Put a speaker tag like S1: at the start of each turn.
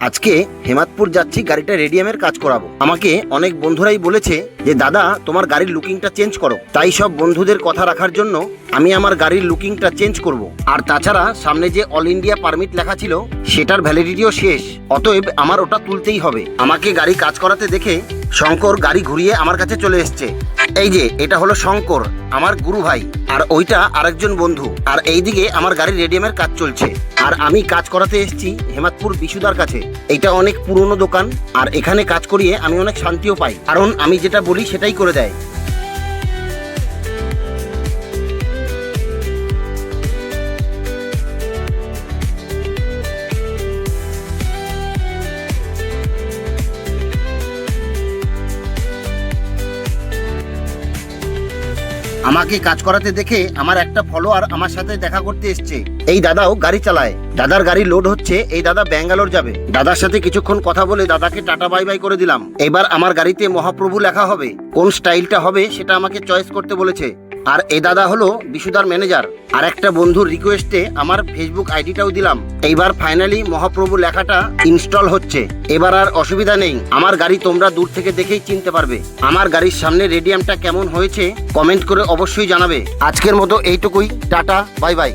S1: আজকে হেমাদপুর যাচ্ছি গাড়িটা রেডিয়ামের কাজ করাবো। আমাকে অনেক বন্ধুরাই বলেছে যে দাদা তোমার গাড়ির লুকিংটা চেঞ্জ করো। তাই সব বন্ধুদের কথা রাখার জন্য আমি আমার গাড়ির লুকিংটা চেঞ্জ করব। আর তাছাড়া সামনে যে অল ইন্ডিয়া পারমিট লেখা ছিল সেটার ভ্যালিডিটিও শেষ, অতএব আমার ওটা তুলতেই হবে। আমাকে গাড়ি কাজ করাতে দেখে শঙ্কর গাড়ি ঘুরিয়ে আমার কাছে চলে এসছে। এই যে এটা হলো শঙ্কর, আমার গুরু ভাই, আর ওইটা আরেকজন বন্ধু। আর এইদিকে আমার গাড়ির রেডিয়ামের কাজ চলছে, আর আমি কাজ করাতে এসেছি হেমাদপুর বিশুদার কাছে। এটা অনেক পুরনো দোকান, আর এখানে কাজ করিয়ে আমি অনেক শান্তিও পাই, কারণ আমি যেটা বলি সেটাই করে দেয়। আমাকে কাজ করাতে দেখে আমার একটা ফলোয়ার আমার সাথে দেখা করতে এসছে। এই দাদাও গাড়ি চালায়, দাদার গাড়ি লোড হচ্ছে, এই দাদা ব্যাঙ্গালোর যাবে। দাদার সাথে কিছুক্ষণ কথা বলে দাদাকে টাটা বাই বাই করে দিলাম। এবার আমার গাড়িতে মহাপ্রভু লেখা হবে, কোন স্টাইলটা হবে সেটা আমাকে চয়েস করতে বলেছে। আর এই দাদা হলো বিশুদার ম্যানেজার। আর একটা বন্ধুর রিকোয়েস্টে আমার ফেসবুক আইডিটাও দিলাম। এইবার ফাইনালি মহাপ্রভু লেখাটা ইনস্টল হচ্ছে, এবার আর অসুবিধা নেই। আমার গাড়ি তোমরা দূর থেকে দেখেই চিনতে পারবে। আমার গাড়ির সামনে রেডিয়ামটা কেমন হয়েছে কমেন্ট করে অবশ্যই জানাবে। আজকের মতো এইটুকুই, টাটা বাই বাই।